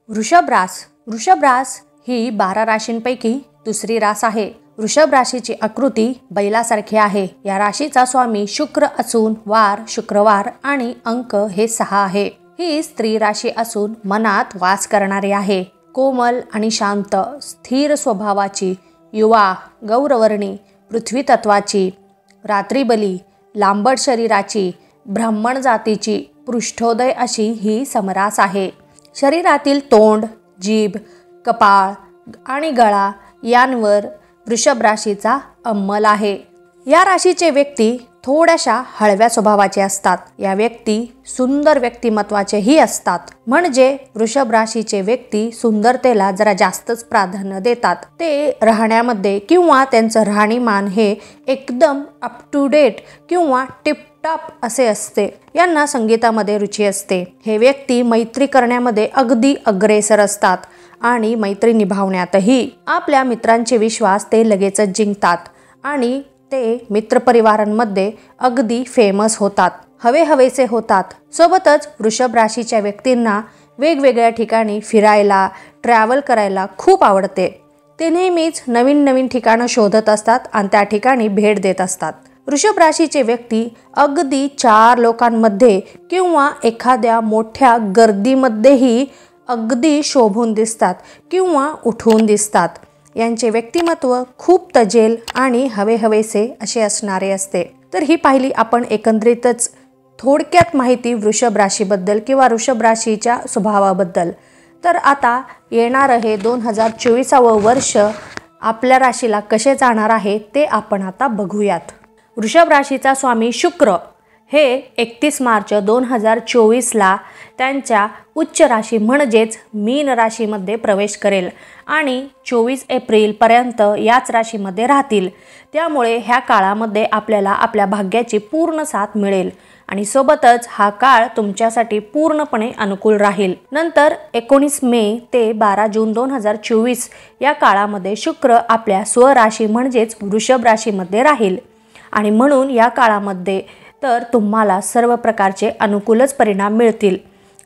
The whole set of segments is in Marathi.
वृषभ रास ही 12 राशींपैकी दुसरी रास आहे। वृषभ राशीची आकृती बैलासारखी आहे। या राशीचा स्वामी शुक्र असून वार शुक्रवार आणि अंक हे 6 आहे। ही स्त्री राशी असून मनात वास करणारी आहे। कोमल आणि शांत, स्थिर स्वभावाची, युवा, गौरवर्णी, पृथ्वी तत्वाची, रात्रीबली, लांबट शरीराची, ब्राह्मण जातीची, पृष्ठोदय अशी ही समरास आहे। शरीरातील तोंड, जीभ, कपाळ आणि गळा यांवर वृषभ राशीचा अंमल आहे। या राशीचे व्यक्ती थोड्याशा हळव्या स्वभावाचे असतात। या व्यक्ती सुंदर व्यक्तिमत्वाचेही असतात। म्हणजे वृषभ राशीचे व्यक्ती सुंदरतेला जरा जास्तच प्राधान्य देतात। ते राहण्यामध्ये किंवा त्यांचं राहणीमान हे एकदम अप टू डेट किंवा टिपटॉप असे असते। यांना संगीतामध्ये रुची असते। हे व्यक्ती मैत्री करण्यामध्ये अगदी अग्रेसर असतात आणि मैत्री निभावण्यातही आपल्या मित्रांचे विश्वास ते लगेचच जिंकतात आणि ते मित्रपरिवारांमध्ये अगदी फेमस होतात, हवेहवेसे होतात। सोबतच वृषभ राशीच्या व्यक्तींना वेगवेगळ्या ठिकाणी फिरायला, ट्रॅव्हल करायला खूप आवडते। ते नेहमीच नवीन नवीन ठिकाणं शोधत असतात आणि त्या ठिकाणी भेट देत असतात। वृषभ राशीचे व्यक्ती अगदी 4 लोकांमध्ये किंवा एखाद्या मोठ्या गर्दीमध्येही अगदी शोभून दिसतात किंवा उठून दिसतात। यांचे व्यक्तिमत्व खूप तजेल आणि हवेहवेसे असे असणारे असते। तर ही पाहिली आपण एकंदरीतच थोडक्यात माहिती वृषभ राशीबद्दल किंवा वृषभ राशीच्या स्वभावाबद्दल। तर आता येणार हे 2024 वर्ष आपल्या राशीला कसे जाणार आहे ते आपण आता बघूयात। वृषभ राशीचा स्वामी शुक्र हे 31 मार्च 2024ला त्यांच्या उच्च राशी म्हणजेच मीन राशीमध्ये प्रवेश करेल आणि 24 एप्रिलपर्यंत याच राशीमध्ये राहतील। त्यामुळे ह्या काळामध्ये आपल्याला आपल्या भाग्याची पूर्ण साथ मिळेल आणि सोबतच हा काळ तुमच्यासाठी पूर्णपणे अनुकूल राहील। नंतर 19 मे ते 12 जून 2024 या काळामध्ये शुक्र आपल्या स्वराशी म्हणजेच वृषभ राशीमध्ये राहील आणि म्हणून या काळामध्ये तर तुम्हाला सर्व प्रकारचे अनुकूलच परिणाम मिळतील।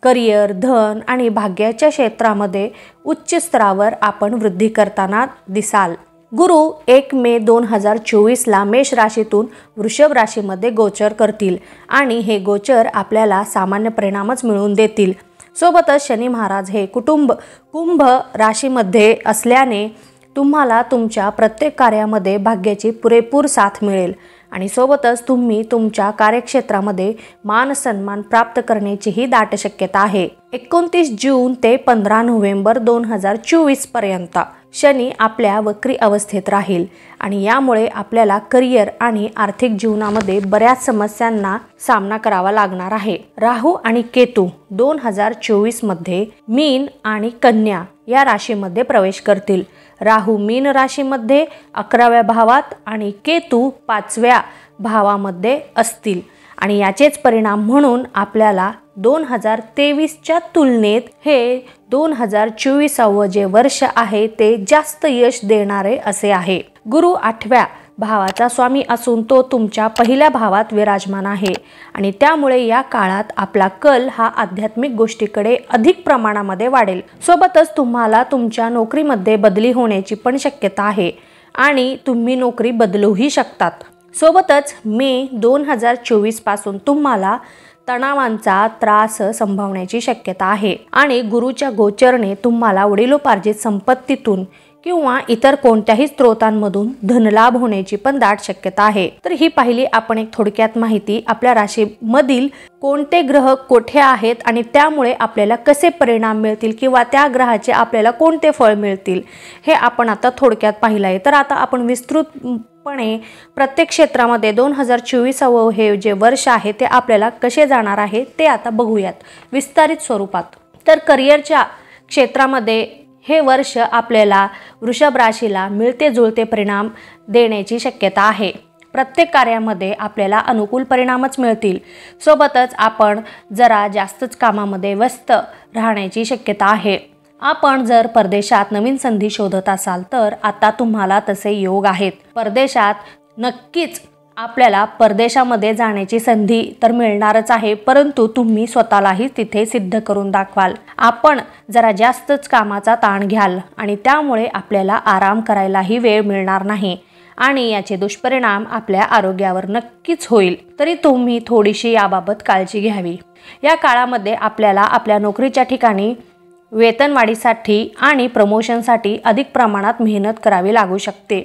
करिअर, धन आणि भाग्याच्या क्षेत्रामध्ये उच्च स्तरावर आपण वृद्धी करताना दिसाल। गुरु 1 मे 2024ला मेष राशीतून वृषभ राशीमध्ये गोचर करतील आणि हे गोचर आपल्याला सामान्य परिणामच मिळवून देतील। सोबतच शनी महाराज हे कुंभ राशीमध्ये असल्याने तुम्हाला तुमच्या प्रत्येक कार्यामध्ये भाग्याची पुरेपूर साथ मिळेल आणि सोबतच तुम्ही तुमच्या कार्यक्षेत्रामध्ये मान सन्मान प्राप्त करण्याचीही दाट शक्यता आहे। 29 जून ते 15 नोव्हेंबर 2024 पर्यंत शनी आपल्या वक्री अवस्थेत राहील आणि यामुळे आपल्याला करिअर आणि आर्थिक जीवनामध्ये बऱ्याच समस्यांना सामना करावा लागणार आहे। राहू आणि केतू 2024 मध्ये मीन आणि कन्या या राशीमध्ये प्रवेश करतील। राहू मीन राशीमध्ये 11व्या भावात आणि केतू 5व्या भावामध्ये असतील आणि याचेच परिणाम म्हणून आपल्याला 2023च्या तुलनेत हे 2024 जे वर्ष आहे ते जास्त यश देणारे असे आहे। गुरु 8व्या भावाचा स्वामी असून तो तुमच्या पहिल्या भावात विराजमान आहे आणि त्यामुळे या काळात आपला कल हा आध्यात्मिक गोष्टीकडे अधिक प्रमाणामध्ये वाढेल। सोबतच तुम्हाला तुमच्या नोकरीमध्ये बदली होण्याची पण शक्यता आहे आणि तुम्ही नोकरी बदलूही शकतात। सोबतच मे 2024 पासून तुम्हाला तणावांचा त्रास संभवण्याची शक्यता आहे आणि गुरुच्या गोचरने तुम्हाला वडिलोपार्जित संपत्तीतून किंवा इतर कोणत्याही स्रोतांमधून धनलाभ होण्याची पण दाट शक्यता आहे। तर ही पाहिली आपण एक थोडक्यात माहिती आपल्या राशीमधील कोणते ग्रह कोठे आहेत आणि त्यामुळे आपल्याला कसे परिणाम मिळतील किंवा त्या ग्रहाचे आपल्याला कोणते फळ मिळतील हे आपण आता थोडक्यात पाहिलं आहे। तर आता आपण विस्तृतपणे प्रत्येक क्षेत्रामध्ये 2024 हे जे वर्ष आहे ते आपल्याला कसे जाणार आहे ते आता बघूयात विस्तारित स्वरूपात। तर करिअरच्या क्षेत्रामध्ये हे वर्ष आपल्याला वृषभ राशीला मिळते जुळते परिणाम देण्याची शक्यता आहे। प्रत्येक कार्यामध्ये आपल्याला अनुकूल परिणामच मिळतील। सोबतच आपण जरा जास्तच कामामध्ये व्यस्त राहण्याची शक्यता आहे। आपण जर परदेशात नवीन संधी शोधत असाल तर आता तुम्हाला तसे योग आहेत। परदेशात नक्कीच आपल्याला परदेशामध्ये जाण्याची संधी तर मिळणारच आहे, परंतु तुम्ही स्वतःलाही तिथे सिद्ध करून दाखवाल. आपण जरा जास्तच कामाचा ताण घ्याल आणि त्यामुळे आपल्याला आराम करायलाही वेळ मिळणार नाही आणि याचे दुष्परिणाम आपल्या आरोग्यावर नक्कीच होईल. तरी तुम्ही थोडीशी याबाबत काळजी घ्यावी. या काळामध्ये आपल्याला आपल्या नोकरीच्या ठिकाणी वेतनवाढीसाठी आणि प्रमोशनसाठी अधिक प्रमाणात मेहनत करावी लागू शकते.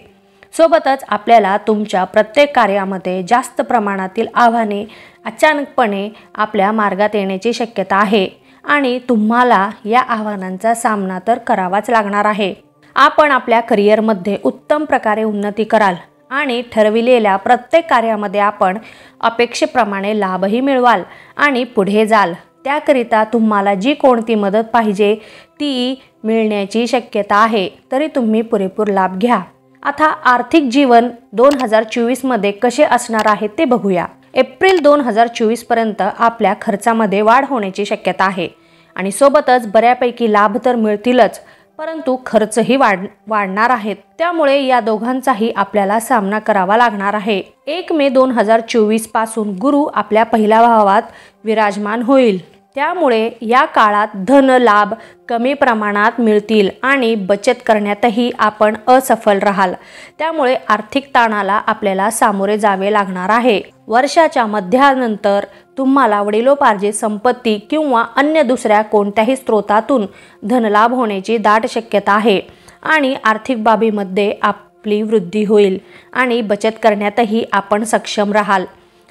सोबतच आपल्याला तुमच्या प्रत्येक कार्यामध्ये जास्त प्रमाणातील आव्हाने अचानकपणे आपल्या मार्गात येण्याची शक्यता आहे आणि तुम्हाला या आव्हानांचा सामना तर करावाच लागणार आहे. आपण आपल्या करिअरमध्ये उत्तम प्रकारे उन्नती कराल आणि ठरविलेल्या प्रत्येक कार्यामध्ये आपण अपेक्षेप्रमाणे लाभही मिळवाल आणि पुढे जाल. त्याकरिता तुम्हाला जी कोणती मदत पाहिजे ती मिळण्याची शक्यता आहे, तरी तुम्ही पुरेपूर लाभ घ्या. आता आर्थिक जीवन 2024 मध्ये कसे असणार आहे ते बघूया. एप्रिल 2024 पर्यंत आपल्या खर्चामध्ये वाढ होण्याची शक्यता आहे आणि सोबतच बऱ्यापैकी लाभ तर मिळतीलच, परंतु खर्चही वाढणार आहेत. त्यामुळे या दोघांचाही आपल्याला सामना करावा लागणार आहे. 1 मे 2024 पासून गुरु आपल्या पहिल्या भावात विराजमान होईल. त्यामुळे या काळात धन लाभ कमी प्रमाणात मिळतील आणि बचत करण्यातही आपण असफल राहाल. त्यामुळे आर्थिक ताणाला आपल्याला सामोरे जावे लागणार आहे. वर्षाच्या मध्यानंतर तुम्हाला वडिलोपार्जित संपत्ती किंवा अन्य दुसऱ्या कोणत्याही स्रोतातून धनलाभ होण्याची दाट शक्यता आहे आणि आर्थिक बाबीमध्ये आपली वृद्धी होईल आणि बचत करण्यातही आपण सक्षम राहाल.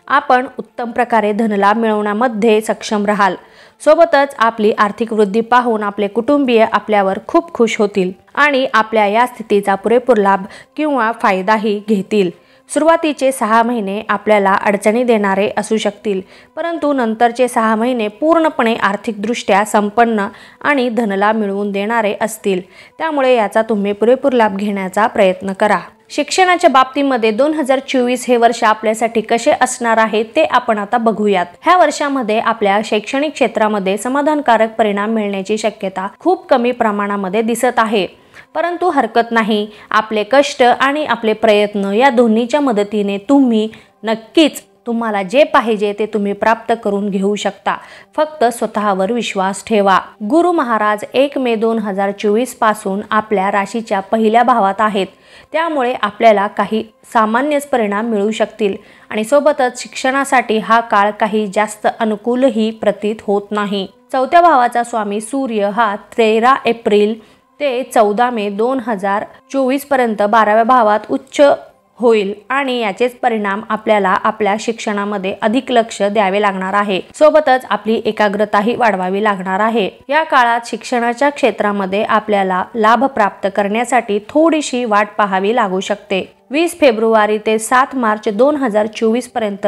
आपण उत्तम प्रकारे धनलाभ मिळवण्यामध्ये सक्षम राहाल. सोबतच आपली आर्थिक वृद्धी पाहून आपले कुटुंबीय आपल्यावर खूप खुश होतील आणि आपल्या या स्थितीचा पुरेपूर लाभ किंवा फायदाही घेतील. सुरुवातीचे 6 महिने आपल्याला अडचणी देणारे असू शकतील, परंतु नंतरचे 6 महिने पूर्णपणे आर्थिकदृष्ट्या संपन्न आणि धनलाभ मिळवून देणारे असतील. त्यामुळे याचा तुम्ही पुरेपूर लाभ घेण्याचा प्रयत्न करा. शिक्षणाच्या बाबतीमध्ये 2024 हे वर्ष आपल्यासाठी कसे असणार आहे ते आपण आता बघूयात. ह्या वर्षामध्ये आपल्या शैक्षणिक क्षेत्रामध्ये समाधानकारक परिणाम मिळण्याची शक्यता खूप कमी प्रमाणामध्ये दिसत आहे, परंतु हरकत नाही. आपले कष्ट आणि आपले प्रयत्न या दोन्हीच्या मदतीने तुम्ही नक्कीच तुम्हाला जे पाहिजे ते तुम्ही प्राप्त करून घेऊ शकता. फक्त स्वतःवर विश्वास ठेवा. गुरु महाराज 1 मे 2024 पासून आपल्या राशीच्या पहिल्या भावात आहेत. त्यामुळे आपल्याला काही सामान्यच परिणाम मिळू शकतील आणि सोबतच शिक्षणासाठी हा काळ काही जास्त अनुकूलही प्रतीत होत नाही. 4थ्या भावाचा स्वामी सूर्य हा 13 एप्रिल ते 14 मे 2024 पर्यंत 12व्या भावात उच्च होईल आणि याचेच परिणाम आपल्याला आपल्या शिक्षणामध्ये अधिक लक्ष द्यावे लागणार आहे. सोबतच आपली एकाग्रताही वाढवावी लागणार आहे. या काळात शिक्षणाच्या क्षेत्रामध्ये आपल्याला लाभ प्राप्त करण्यासाठी थोडीशी वाट पाहावी लागू शकते. 20 फेब्रुवारी ते 7 मार्च 2024 पर्यंत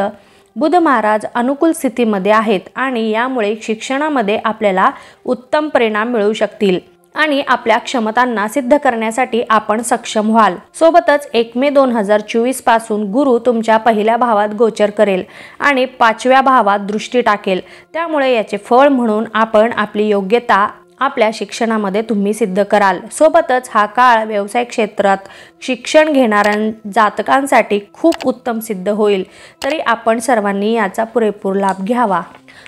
बुध महाराज अनुकूल स्थितीमध्ये आहेत आणि यामुळे शिक्षणामध्ये आपल्याला उत्तम परिणाम मिळू शकतील आणि आपल्या क्षमतांना सिद्ध करण्यासाठी आपण सक्षम व्हाल. सोबतच 1 मे 2024 पासून गुरु तुमच्या पहिल्या भावात गोचर करेल आणि 5व्या भावात दृष्टी टाकेल. त्यामुळे याचे फळ म्हणून आपण आपली योग्यता आपल्या शिक्षणामध्ये तुम्ही सिद्ध कराल. सोबतच हा काळ व्यवसाय क्षेत्रात शिक्षण घेणाऱ्या जातकांसाठी खूप उत्तम सिद्ध होईल. तरी आपण सर्वांनी याचा पुरेपूर लाभ घ्यावा.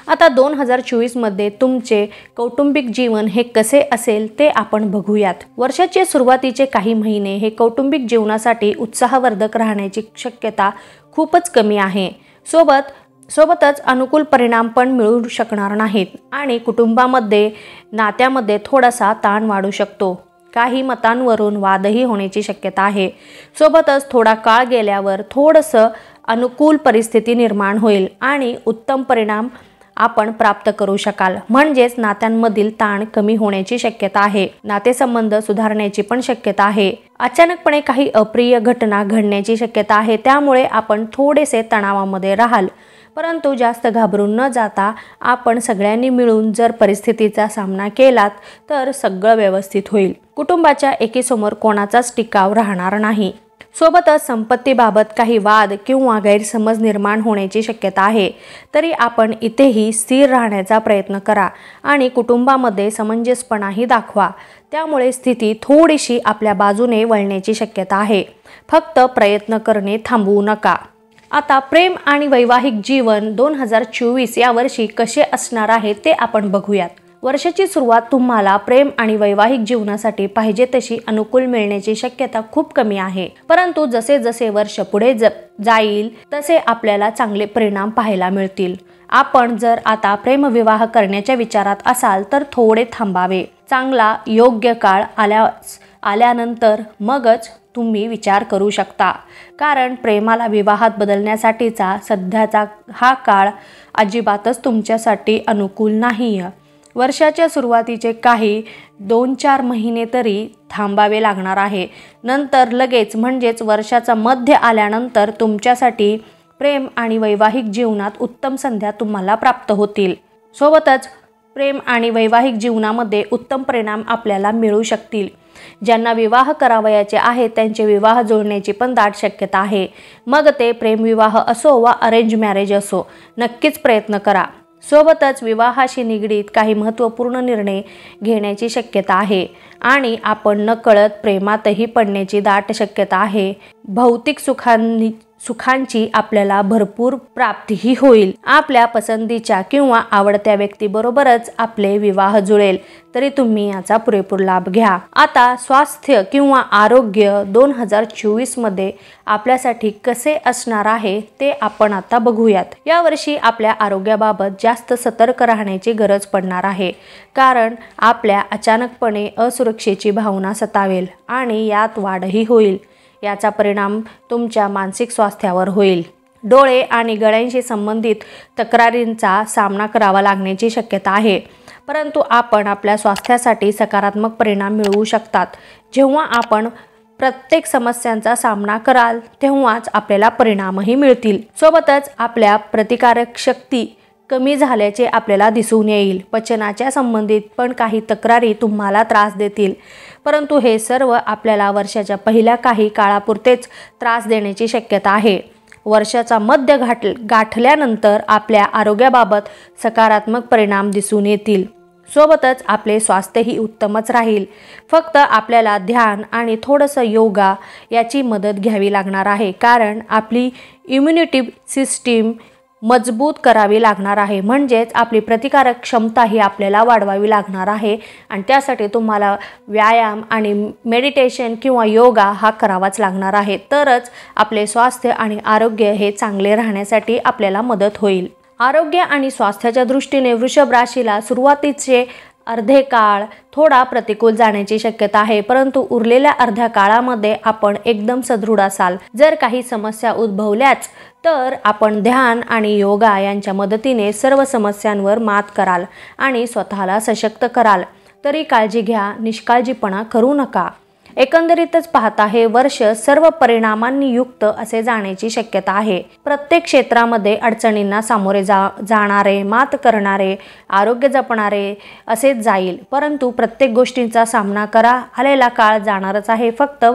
आता 2024 मध्ये तुमचे कौटुंबिक जीवन हे कसे असेल ते आपण बघूयात. वर्षाचे सुरुवातीचे काही महिने हे कौटुंबिक जीवनासाठी उत्साहवर्धक राहण्याची शक्यता खूपच कमी आहे. सोबतच अनुकूल परिणाम पण मिळू शकणार नाहीत आणि कुटुंबामध्ये नात्यामध्ये थोडासा ताण वाढू शकतो. काही मतांवरून वादही होण्याची शक्यता आहे. सोबतच थोडा काळ गेल्यावर थोडंसं अनुकूल परिस्थिती निर्माण होईल आणि उत्तम परिणाम आपण प्राप्त करू शकाल. म्हणजेच नात्यांमधील ताण कमी होण्याची शक्यता आहे. नातेसंबंध सुधारण्याची पण शक्यता आहे. अचानकपणे काही अप्रिय घटना घडण्याची शक्यता आहे. त्यामुळे आपण थोडेसे तणावामध्ये राहाल, परंतु जास्त घाबरून न जाता आपण सगळ्यांनी मिळून जर परिस्थितीचा सामना केलात तर सगळं व्यवस्थित होईल. कुटुंबाच्या एकीसमोर कोणाचाच टिकाव राहणार नाही. सोबतच संपत्तीबाबत काही वाद किंवा गैरसमज निर्माण होण्याची शक्यता आहे. तरी आपण इथेही स्थिर राहण्याचा प्रयत्न करा आणि कुटुंबामध्ये समंजसपणाही दाखवा. त्यामुळे स्थिती थोडीशी आपल्या बाजूने वळण्याची शक्यता आहे. फक्त प्रयत्न करणे थांबवू नका. आता प्रेम आणि वैवाहिक जीवन 2024 या वर्षी कसे असणार आहे ते आपण बघूयात। वर्षाची सुरुवात तुम्हाला प्रेम आणि वैवाहिक जीवनासाठी पाहिजे तशी अनुकूल मिळण्याची शक्यता खूप कमी आहे, परंतु जसे जसे वर्ष पुढे जाईल तसे आपल्याला चांगले परिणाम पाहायला मिळतील। आपण जर आता प्रेमविवाह करण्याच्या विचारात असाल तर थोडे थांबावे। चांगला योग्य काळ आल्यानंतर मगच तुम्ही विचार करू शकता, कारण प्रेमाला विवाहात बदलण्यासाठीचा सध्याचा हा काळ अजिबातच तुमच्यासाठी अनुकूल नाहीये। वर्षाच्या सुरुवातीचे काही 2-4 महिने तरी थांबावे लागणार आहे। नंतर लगेच म्हणजेच वर्षाचा मध्य आल्यानंतर तुमच्यासाठी प्रेम आणि वैवाहिक जीवनात उत्तम संध्या तुम्हाला प्राप्त होतील। सोबतच प्रेम आणि वैवाहिक जीवनामध्ये उत्तम परिणाम आपल्याला मिळू शकतील। ज्यांना विवाह करावयाचे आहे त्यांचे विवाह जुळण्याची पण दाट शक्यता आहे। मग ते प्रेमविवाह असो वा अरेंज मॅरेज असो, नक्कीच प्रयत्न करा। सोबतच विवाहाशी निगडीत काही महत्त्वपूर्ण निर्णय घेण्याची शक्यता आहे आणि आपण नकळत प्रेमातही पडण्याची दाट शक्यता आहे। भौतिक सुखांची आपल्याला भरपूर प्राप्तीही होईल। आपल्या पसंतीच्या किंवा आवडत्या व्यक्तीबरोबरच आपले विवाह जुळेल, तरी तुम्ही याचा पुरेपूर लाभ घ्या। आता स्वास्थ्य किंवा आरोग्य 2024 मध्ये आपल्यासाठी कसे असणार आहे ते आपण आता बघूयात। यावर्षी आपल्या आरोग्याबाबत जास्त सतर्क राहण्याची गरज पडणार आहे, कारण आपल्या अचानकपणे असुरक्षेची भावना सतावेल आणि यात वाढही होईल। याचा परिणाम तुमच्या मानसिक स्वास्थ्यावर होईल। डोळे आणि गळ्यांशी संबंधित तक्रारींचा सामना करावा लागण्याची शक्यता आहे, परंतु आपण आपल्या स्वास्थ्यासाठी सकारात्मक परिणाम मिळवू शकतात। जेव्हा आपण प्रत्येक समस्यांचा सामना कराल तेव्हाच आपल्याला परिणामही मिळतील। सोबतच आपल्या प्रतिकारक शक्ती कमी झाल्याचे आपल्याला दिसून येईल। पचनाच्या संबंधित पण काही तक्रारी तुम्हाला त्रास देतील, परंतु हे सर्व आपल्याला वर्षाच्या पहिल्या काही काळापुरतेच त्रास देण्याची शक्यता आहे। वर्षाचा मध्य गाठल्यानंतर आपल्या आरोग्याबाबत सकारात्मक परिणाम दिसून येतील। सोबतच आपले स्वास्थ्यही उत्तमच राहील। फक्त आपल्याला ध्यान आणि थोडंसं योगा याची मदत घ्यावी लागणार आहे, कारण आपली इम्युनिटी सिस्टीम मजबूत करावी लागणार आहे। म्हणजेच आपली प्रतिकारक क्षमता ही आपल्याला वाढवावी लागणार आहे आणि त्यासाठी तुम्हाला व्यायाम आणि मेडिटेशन किंवा योगा हा करावाच लागणार आहे, तरच आपले स्वास्थ्य आणि आरोग्य हे चांगले राहण्यासाठी आपल्याला मदत होईल। आरोग्य आणि स्वास्थ्याच्या दृष्टीने वृषभ राशीला सुरुवातीचे अर्धे काळ थोडा प्रतिकूल जाण्याची शक्यता आहे, परंतु उरलेल्या अर्ध्या काळामध्ये आपण एकदम सदृढ असाल। जर काही समस्या उद्भवल्याच तर आपण ध्यान आणि योगा यांच्या मदतीने सर्व समस्यांवर मात कराल आणि स्वतःला सशक्त कराल। तरी काळजी घ्या, निष्काळजीपणा करू नका। एकंदरीतच पाहता हे वर्ष सर्व परिणामांनी युक्त असे जाण्याची शक्यता आहे। प्रत्येक क्षेत्रामध्ये अडचणींना सामोरे जाणारे, मात करणारे, आरोग्य जपणारे असेच जाईल, परंतु प्रत्येक गोष्टींचा सामना करा। आलेला काळ जाणारच आहे, फक्त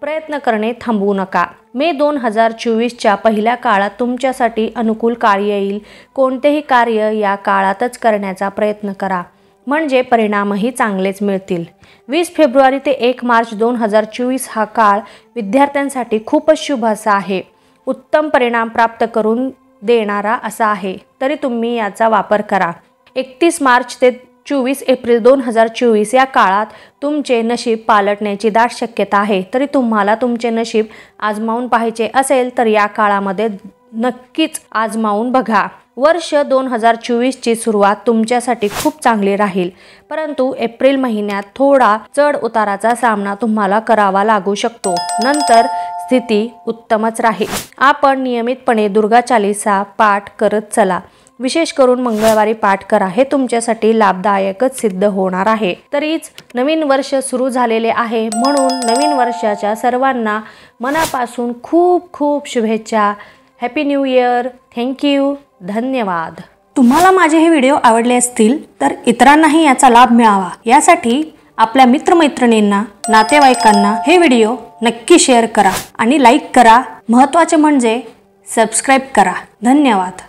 प्रयत्न करणे थांबवू नका। मे 2024च्या पहिल्या काळात तुमच्यासाठी अनुकूल काळ येईल। कोणतेही कार्य या काळातच करण्याचा प्रयत्न करा, म्हणजे परिणामही चांगलेच मिळतील। 20 फेब्रुवारी ते 1 मार्च 2024 हा काळ विद्यार्थ्यांसाठी खूपच शुभ असा आहे। उत्तम परिणाम प्राप्त करून देणारा असा आहे, तरी तुम्ही याचा वापर करा। 31 मार्च ते 24 एप्रिल 2024 या काळात तुमचे नशीब पालटण्याची दाट शक्यता आहे, तरी तुम्हाला तुमचे नशीब आजमावून पाहायचे असेल तर या काळामध्ये नक्कीच आजमावून बघा। वर्ष 2024 ची सुरुवात तुमच्यासाठी खूप चांगली राहील, परंतु एप्रिल महिन्यात थोडा चढ उताराचा सामना तुम्हाला करावा लागू शकतो। नंतर स्थिती उत्तमच राहील। आपण नियमितपणे दुर्गा चालीसा पाठ करत चला, विशेष करून मंगळवारी पाठ करा, हे तुमच्यासाठी लाभदायकच सिद्ध होणार आहे। तरीच नवीन वर्ष सुरू झालेले आहे, म्हणून नवीन वर्षाच्या सर्वांना मनापासून खूप खूप शुभेच्छा। Happy new year. थँक्यू, धन्यवाद। तुम्हाला माझे हे व्हिडिओ आवडले असतील तर इतरांनाही याचा लाभ मिळावा यासाठी आपल्या मित्रमैत्रिणींना, नातेवाईकांना हे व्हिडिओ नक्की शेअर करा आणि लाईक करा। महत्त्वाचे म्हणजे सबस्क्राईब करा। धन्यवाद।